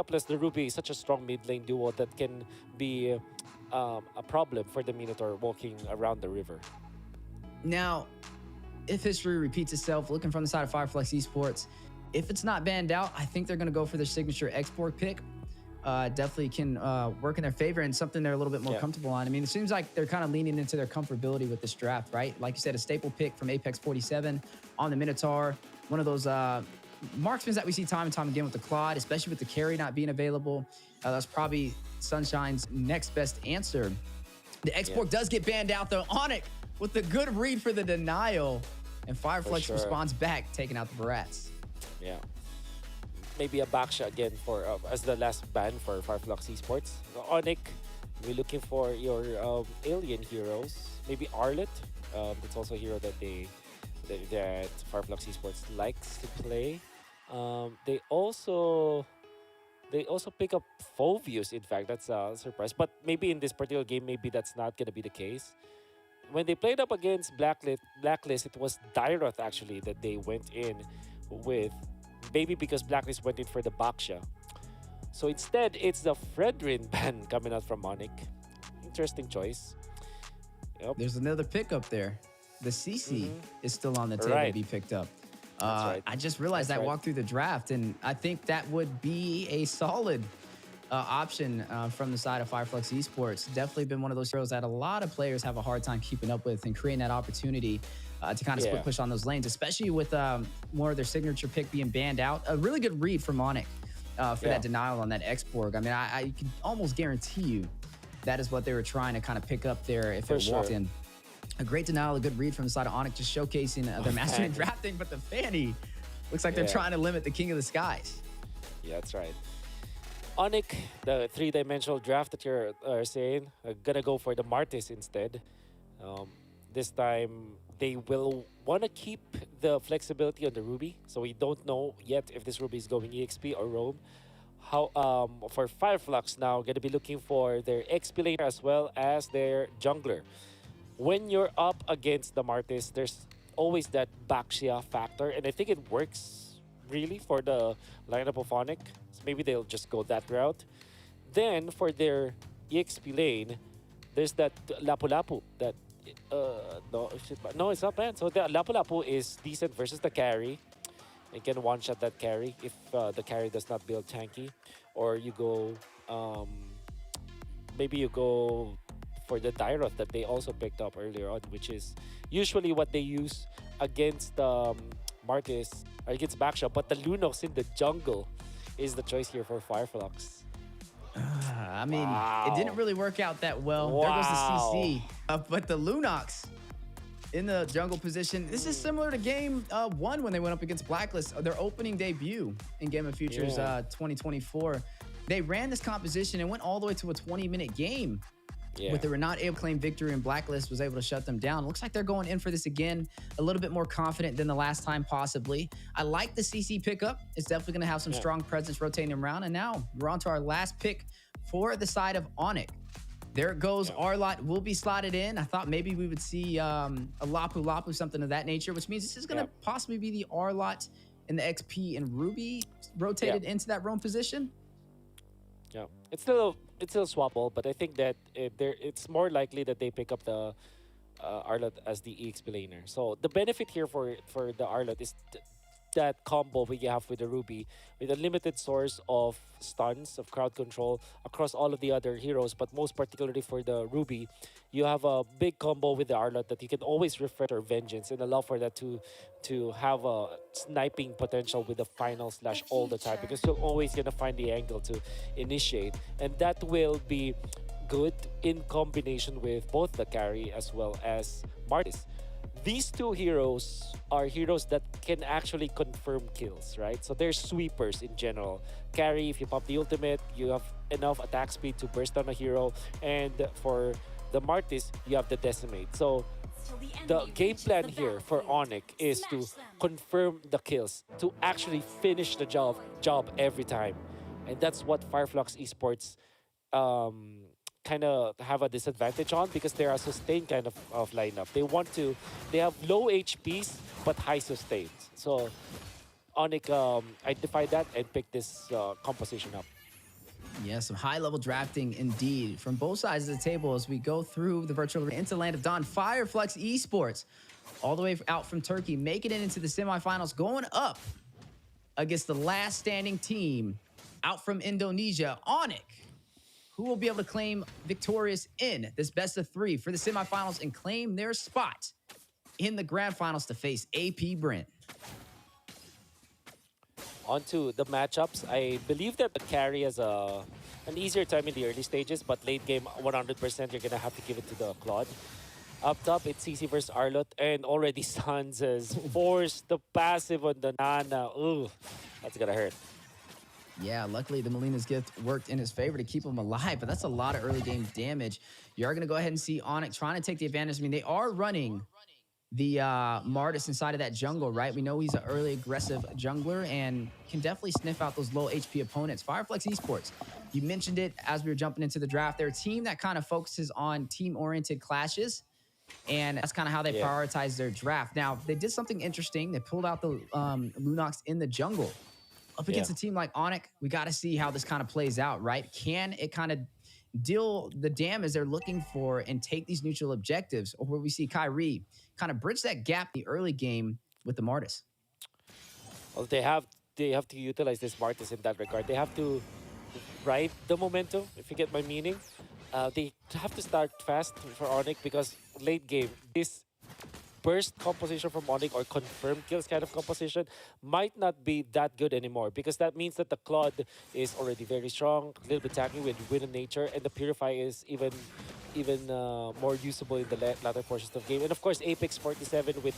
plus the Ruby is such a strong mid lane duo that can be a problem for the Minotaur walking around the river. Now, if history repeats itself, looking from the side of Fireflux Esports, if it's not banned out, I think they're going to go for their signature export pick. Definitely can work in their favor and something they're a little bit more comfortable on. I mean, it seems like they're kind of leaning into their comfortability with this draft, right? Like you said, a staple pick from Apex 47 on the Minotaur. One of those marksmen that we see time and time again with the Claude, especially with the carry not being available. That's probably Sunshine's next best answer. The export does get banned out, though. Onic with the good read for the denial. And Fireflux responds back, taking out the Barats. Yeah. Maybe a backshot again for as the last ban for Fireflux Esports. Onic, we're looking for your alien heroes. Maybe Arlet. It's also a hero that that Fireflux Esports likes to play. They also pick up Phoveus. In fact, that's a surprise. But maybe in this particular game, maybe that's not gonna be the case. When they played up against Blacklist, it was Dyroth actually that they went in with. Maybe because Blacklist went in for the Baksha. So instead, it's the Fredrin ban coming out from Onic. Interesting choice. Yep. There's another pick up there. The CC is still on the table to be picked up. I just realized I walked through the draft, and I think that would be a solid option from the side of Fireflux Esports. Definitely been one of those heroes that a lot of players have a hard time keeping up with and creating that opportunity to kind of split push on those lanes, especially with more of their signature pick being banned out. A really good read from Onic for that denial on that X-Borg. I mean, I can almost guarantee you that is what they were trying to kind of pick up there if it walked in. A great denial, a good read from the side of Onic, just showcasing their mastery in drafting, but the Fanny looks like they're trying to limit the King of the Skies. Yeah, that's right. Onic, the three-dimensional draft that you're saying, gonna go for the Martis instead. This time, they will want to keep the flexibility on the Ruby, so we don't know yet if this Ruby is going EXP or Roam. How for Fireflux now, gonna be looking for their XP laner as well as their jungler. When you're up against the Martis, there's always that Baxia factor, and I think it works really for the lineup of Onic. So maybe they'll just go that route. Then for their EXP lane, there's that Lapu Lapu that no, it's not bad. So the Lapu Lapu is decent versus the carry. You can one-shot that carry if the carry does not build tanky, or you go maybe you go for the Dyroth that they also picked up earlier on, which is usually what they use against Martis or against Backshot. But the Lunox in the jungle is the choice here for Fireflux. I mean, it didn't really work out that well. There goes the CC. But the Lunox in the jungle position. This is similar to game one when they went up against Blacklist, their opening debut in Game of Futures 2024. They ran this composition and went all the way to a 20-minute game. But they were not able to claim victory, and Blacklist was able to shut them down. Looks like they're going in for this again, a little bit more confident than the last time, possibly. I like the CC pickup. It's definitely going to have some strong presence rotating around. And now we're on to our last pick for the side of Onic. There it goes. Arlot will be slotted in. I thought maybe we would see a Lapu Lapu, something of that nature, which means this is going to possibly be the Arlot and the XP and Ruby rotated into that roam position. Yeah, it's still swappable, but I think that it's more likely that they pick up the Arlot as the EXP laner. So the benefit here for the Arlot is that combo we have with the Ruby, with a limited source of stuns, of crowd control across all of the other heroes, but most particularly for the Ruby, you have a big combo with the Arlot that you can always refresh or Vengeance and allow for that to have a sniping potential with the final slash all the time, because you're always going to find the angle to initiate, and that will be good in combination with both the carry as well as Martis. These two heroes are heroes that can actually confirm kills, right? So they're sweepers in general. Carry, if you pop the ultimate, you have enough attack speed to burst down a hero. And for the Martis, you have the Decimate. So the game plan here for Onic is to confirm the kills, to actually finish the job every time. And that's what Fireflux Esports kind of have a disadvantage on, because they're a sustained kind of lineup. They have low HPs but high sustains. So Onic identified that and picked this composition up. Yeah, some high level drafting indeed from both sides of the table as we go through the virtual arena into Land of Dawn. Fireflux Esports, all the way out from Turkey, making it into the semifinals, going up against the last standing team out from Indonesia, Onic, who will be able to claim victorious in this best of three for the semifinals and claim their spot in the grand finals to face AP Brent. On to the matchups. I believe that the carry has an easier time in the early stages, but late game, 100%, you're going to have to give it to the Claude. Up top, it's CC versus Arlot, and already Sans has forced the passive on the Nana. Ooh, that's going to hurt. Yeah, luckily the Molina's gift worked in his favor to keep him alive, but that's a lot of early game damage. You are going to go ahead and see Onic trying to take the advantage. I mean, they are running the Martis inside of that jungle, right? We know he's an early aggressive jungler and can definitely sniff out those low HP opponents. Fireflex Esports, you mentioned it as we were jumping into the draft. They're a team that kind of focuses on team-oriented clashes, and that's kind of how they prioritize their draft. Now, they did something interesting. They pulled out the Lunox in the jungle. Up against a team like Onic, we got to see how this kind of plays out, right? Can it kind of deal the damage they're looking for and take these neutral objectives? Or where we see Kyrie kind of bridge that gap in the early game with the Martis? Well, they have to utilize this Martis in that regard. They have to ride the momentum, if you get my meaning. They have to start fast for Onic because late game, this burst composition from Onic or confirmed kills kind of composition might not be that good anymore because that means that the Claude is already very strong, a little bit tanky with Wind of Nature, and the Purify is even more usable in the latter portions of the game. And of course, Apex 47 with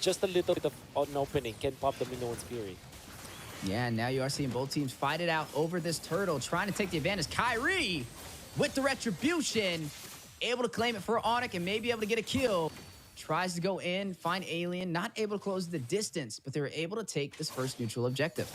just a little bit of an opening can pop the Minoan's Fury. Yeah, now you are seeing both teams fight it out over this turtle, trying to take the advantage. Kyrie with the retribution, able to claim it for Onic and maybe able to get a kill. Tries to go in, find Alien, not able to close the distance, but they were able to take this first neutral objective.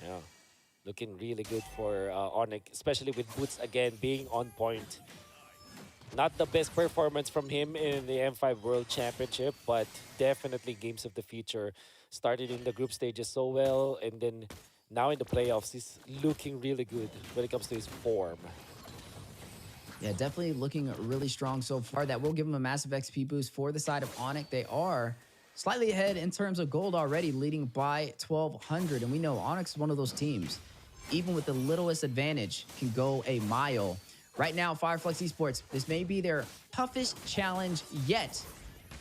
Yeah, looking really good for Onic, especially with Boots again being on point. Not the best performance from him in the M5 World Championship, but definitely games of the future. Started in the group stages so well, and then now in the playoffs, he's looking really good when it comes to his form. Yeah, definitely looking really strong so far. That will give them a massive XP boost for the side of Onic. They are slightly ahead in terms of gold already, leading by 1,200. And we know Onyx is one of those teams, even with the littlest advantage, can go a mile. Right now, Fireflex Esports, this may be their toughest challenge yet.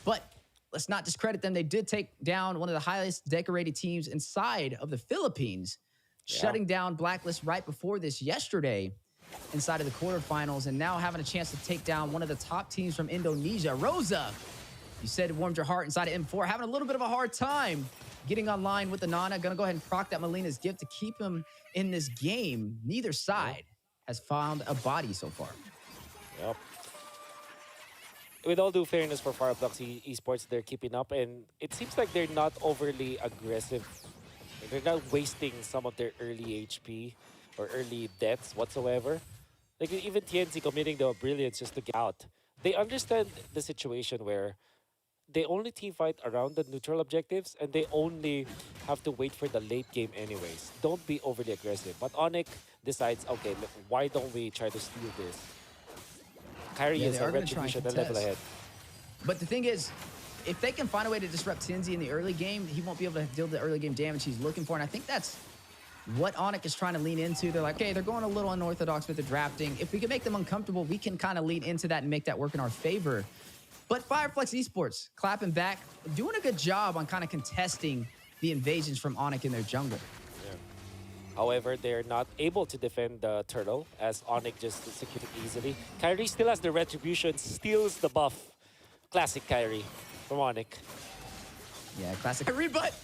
But let's not discredit them. They did take down one of the highest decorated teams inside of the Philippines, shutting down Blacklist right before this yesterday inside of the quarterfinals, and now having a chance to take down one of the top teams from Indonesia. Rosa, you said it warmed your heart inside of M4, having a little bit of a hard time getting online with the Nana. Gonna go ahead and proc that Molina's gift to keep him in this game. Neither side has found a body so far. Yep. With all due fairness for Fireflux Esports, they're keeping up, and it seems like they're not overly aggressive. They're not wasting some of their early HP or early deaths whatsoever. Like even TNC committing the brilliance just to get out. They understand the situation where they only team fight around the neutral objectives and they only have to wait for the late game anyways. Don't be overly aggressive. But Onic decides, okay, why don't we try to steal this? Kyrie is a retribution a level ahead. But the thing is, if they can find a way to disrupt Tinzi in the early game, he won't be able to deal the early game damage he's looking for. And I think that's what Onic is trying to lean into. They're like, okay, they're going a little unorthodox with the drafting. If we can make them uncomfortable, we can kind of lean into that and make that work in our favor. But Fireflex Esports, clapping back, doing a good job on kind of contesting the invasions from Onic in their jungle. Yeah. However, they're not able to defend the turtle as Onic just secured it easily. Kyrie still has the retribution, steals the buff. Classic Kyrie from Onic. Yeah, classic Kyrie, but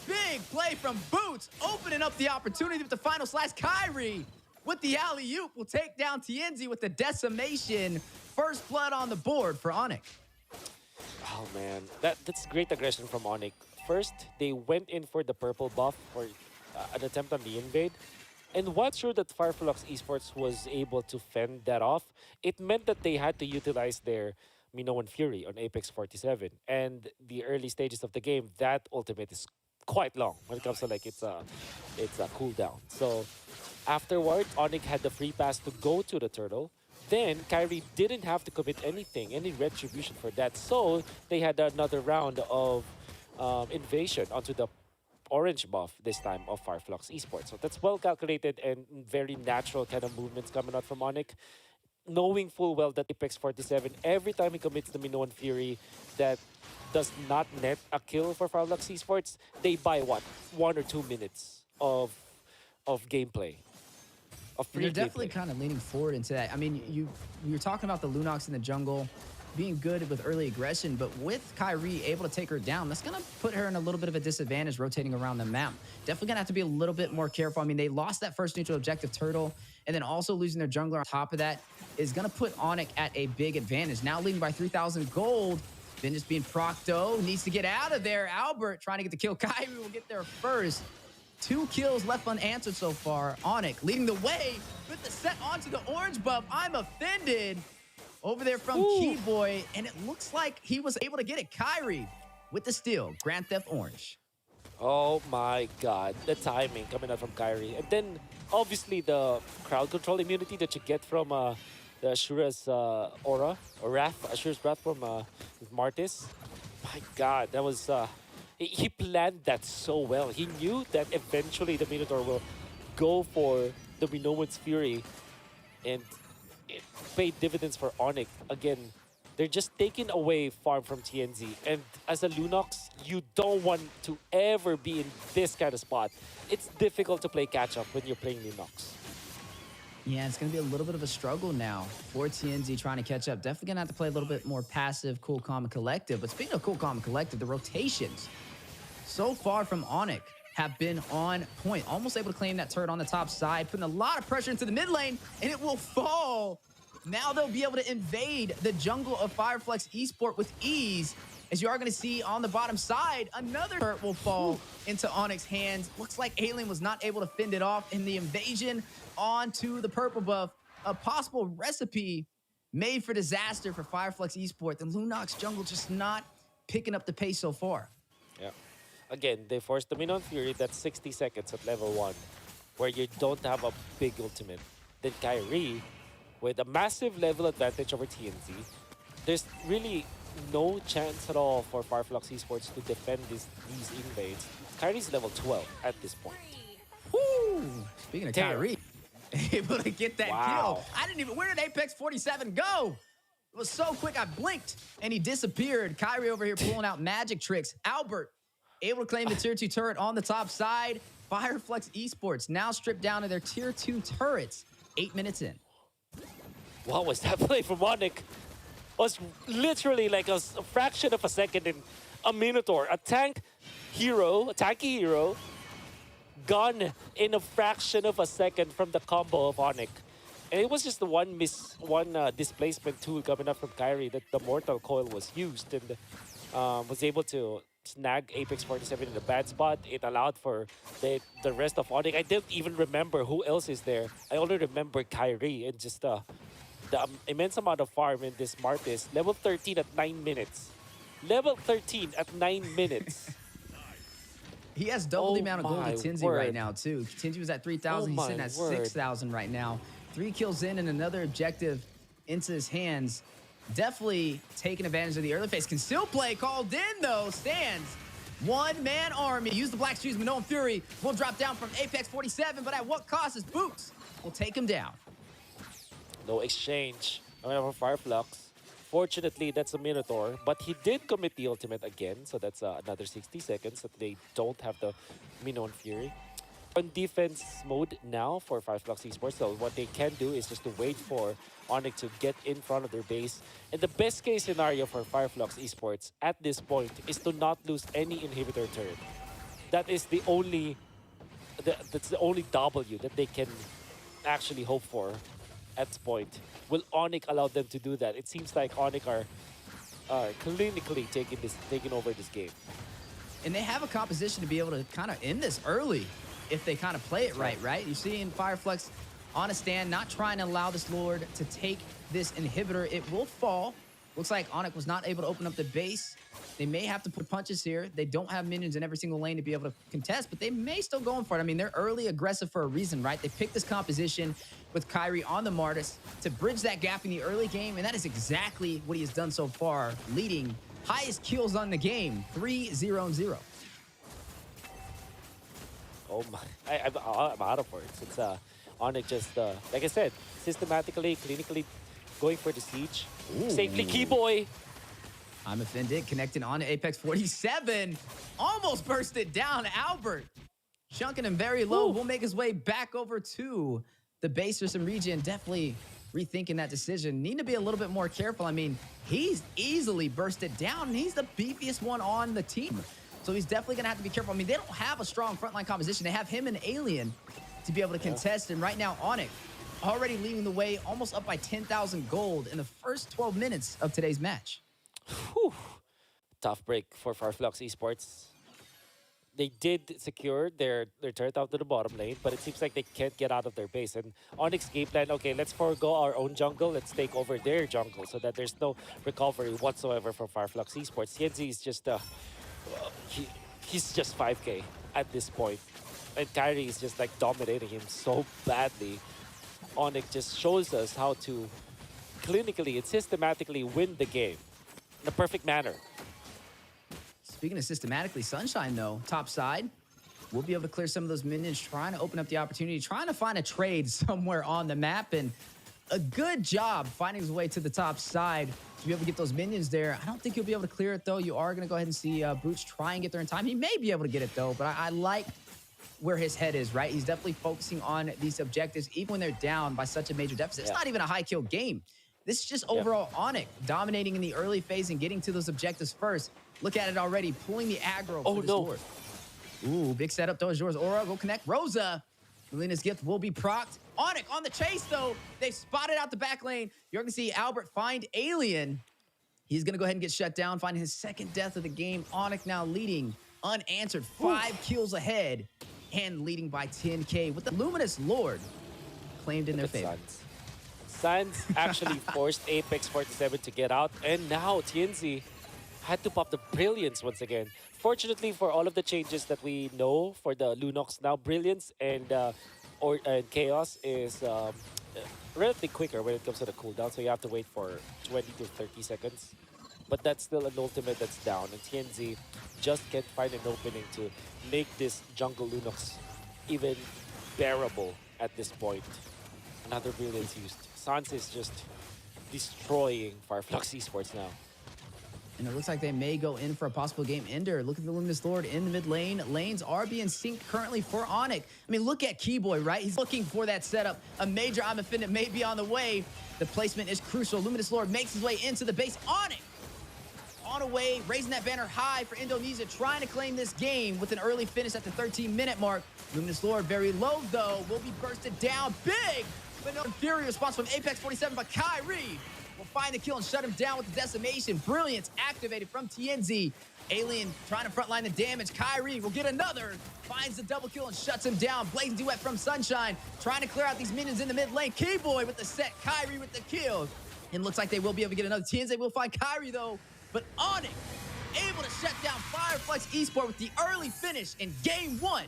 big play from Boots, opening up the opportunity with the final slash. Kyrie with the alley-oop will take down Tienzi with the decimation. First blood on the board for Onic. Oh man, that's great aggression from Onic. First, they went in for the purple buff for an attempt on the invade. And while sure that Fireflux Esports was able to fend that off, it meant that they had to utilize their Minoan Fury on Apex 47. And the early stages of the game, that ultimate is quite long when it comes to like it's a cooldown. So Afterward, Onic had the free pass to go to the turtle. Then Kyrie didn't have to commit anything, any retribution for that. So they had another round of invasion onto the orange buff this time of Fireflux Esports. So that's well calculated and very natural kind of movements coming out from Onic, knowing full well that Apex 47, every time he commits the Minoan Fury that does not net a kill for Fireflux Esports, they buy what? 1 or 2 minutes of gameplay, of And free they're definitely gameplay. kind of leaning forward into that. I mean, you're talking about the Lunox in the jungle being good with early aggression, but with Kyrie able to take her down, that's going to put her in a little bit of a disadvantage rotating around the map. Definitely going to have to be a little bit more careful. I mean, they lost that first neutral objective turtle, and then also losing their jungler on top of that is going to put Onic at a big advantage. Now leading by 3,000 gold. Then just being Procto, needs to get out of there. Albert trying to get the kill. Kyrie will get there first. 2 kills left unanswered so far. Onic leading the way with the set onto the orange buff. I'm offended over there from Keyboy, and it looks like he was able to get it. Kyrie with the steal. Grand Theft Orange. Oh my god, the timing coming out from Kyrie. And then obviously the crowd control immunity that you get from the Ashura's aura, or wrath, Ashura's wrath from Martis. My god, that was he planned that so well. He knew that eventually the Minotaur will go for the Minoan's Fury, and it paid dividends for Onic. Again, they're just taking away farm from TNZ. And as a Lunox, you don't want to ever be in this kind of spot. It's difficult to play catch-up when you're playing Lunox. Yeah, it's going to be a little bit of a struggle now for TNZ trying to catch up. Definitely going to have to play a little bit more passive, cool, calm, and collective. But speaking of cool, calm, and collective, the rotations so far from Onic have been on point. Almost able to claim that turret on the top side, putting a lot of pressure into the mid lane, and it will fall. Now they'll be able to invade the jungle of Fireflux Esport with ease. As you are going to see on the bottom side, another turret will fall into Onic's hands. Looks like Alien was not able to fend it off in the invasion onto the purple buff. A possible recipe made for disaster for Fireflux Esport. The Lunox jungle just not picking up the pace so far. Yeah. Again, they forced the Minoan Fury. That's 60 seconds at level 1, where you don't have a big ultimate. Then Kyrie, with a massive level advantage over TNZ, there's really no chance at all for Fireflux Esports to defend these invades. Kyrie's level 12 at this point. Woo! Speaking of Kyrie, able to get that kill. Where did Apex 47 go? It was so quick, I blinked, and he disappeared. Kyrie over here pulling out magic tricks. Albert, able to claim the tier 2 turret on the top side. Fireflux Esports now stripped down to their tier 2 turrets. 8 minutes in. What was that play from Onic? Was literally like a fraction of a second in a Minotaur. A tanky hero, gone in a fraction of a second from the combo of Onic. And it was just the one displacement tool coming up from Kyrie that the Mortal Coil was used and was able to snag Apex 47 in a bad spot. It allowed for the rest of Onic. I didn't even remember who else is there. I only remember Kyrie and just the immense amount of farm in this Martis. Level 13 at 9 minutes. Level 13 at 9 minutes. He has double the amount of gold with Tinzy right now, too. Tinzy was at 3,000. He's sitting at 6,000 right now. 3 kills in and another objective into his hands. Definitely taking advantage of the early phase. Can still play. Called in, though. Stands. One-man army. Use the Black Shoes. Minoan Fury will drop down from Apex 47, but at what cost? His boots will take him down. No exchange. I mean, for Fireflux. Fortunately, that's a Minotaur, but he did commit the ultimate again, so that's another 60 seconds that they don't have the Minoan Fury. On defense mode now for Fireflux Esports, so what they can do is just to wait for Onic to get in front of their base. And the best case scenario for Fireflux Esports at this point is to not lose any inhibitor turret. That is the only, that's the only W that they can actually hope for at this point. Will Onic allow them to do that? It seems like Onic are clinically taking over this game. And they have a composition to be able to kind of end this early if they kind of play it right? You see in Fireflux on a stand, not trying to allow this Lord to take this inhibitor. It will fall. Looks like Onic was not able to open up the base. They may have to put punches here. They don't have minions in every single lane to be able to contest, but they may still go in for it. I mean, they're early aggressive for a reason, right? They picked this composition with Kyrie on the Martis to bridge that gap in the early game, and that is exactly what he has done so far, leading highest kills on the game, 3-0-0. Oh my! I'm out of words. It's Onic just like I said, systematically, clinically going for the siege. Ooh. Safely, Keyboy. I'm offended, connecting on to Apex 47. Almost bursted down, Albert. Chunking him very low. Ooh. Will make his way back over to the base for some regen. Definitely rethinking that decision. Need to be a little bit more careful. I mean, he's easily bursted down, and he's the beefiest one on the team. So he's definitely going to have to be careful. I mean, they don't have a strong frontline composition. They have him and Alien to be able to contest. And right now, Onic already leading the way, almost up by 10,000 gold in the first 12 minutes of today's match. Whew. Tough break for Flux Esports. They did secure their turret out to the bottom lane, but it seems like they can't get out of their base. And Onyx game plan, okay, let's forego our own jungle. Let's take over their jungle so that there's no recovery whatsoever from Flux Esports. Yenzi is just, he's just 5K at this point. And Kyrie is just like dominating him so badly. Onyx just shows us how to clinically and systematically win the game in a perfect manner. Speaking of systematically, Sunshine, though, top side, we'll be able to clear some of those minions, trying to open up the opportunity, trying to find a trade somewhere on the map, and a good job finding his way to the top side to be able to get those minions there. I don't think he'll be able to clear it, though. You are going to go ahead and see Boots try and get there in time. He may be able to get it, though, but I like where his head is, right? He's definitely focusing on these objectives, even when they're down by such a major deficit. It's not even a high kill game. This is just overall Onic dominating in the early phase and getting to those objectives first. Look at it already, pulling the aggro for this Lord. Ooh, big setup though. Yours. Aura will connect. Rosa. Melina's gift will be procced. Onic on the chase though. They spotted out the back lane. You're going to see Albert find Alien. He's going to go ahead and get shut down, finding his second death of the game. Onic now leading unanswered, 5 kills ahead and leading by 10K with the Luminous Lord claimed in their favor. Suns actually forced Apex 47 to get out, and now TNZ had to pop the Brilliance once again. Fortunately for all of the changes that we know for the Lunox now, Brilliance and Chaos is relatively quicker when it comes to the cooldown, so you have to wait for 20 to 30 seconds. But that's still an ultimate that's down, and TNZ just can't find an opening to make this jungle Lunox even bearable at this point. Another Brilliance used. Sans is just destroying Flux Esports now. And it looks like they may go in for a possible game ender. Look at the Luminous Lord in the mid lane. Lanes are being synced currently for Onic. I mean, look at Keyboy, right? He's looking for that setup. A major I'm Offended may be on the way. The placement is crucial. Luminous Lord makes his way into the base. Onic on a way, raising that banner high for Indonesia, trying to claim this game with an early finish at the 13-minute mark. Luminous Lord very low, though, will be bursted down big, but no fury response from Apex 47, but Kyrie will find the kill and shut him down with the decimation. Brilliance activated from TNZ. Alien trying to frontline the damage. Kyrie will get another. Finds the double kill and shuts him down. Blazing duet from Sunshine. Trying to clear out these minions in the mid lane. Keyboy with the set. Kyrie with the kill. And looks like they will be able to get another. TNZ will find Kyrie though. But Onic able to shut down Flux Esports with the early finish in game 1.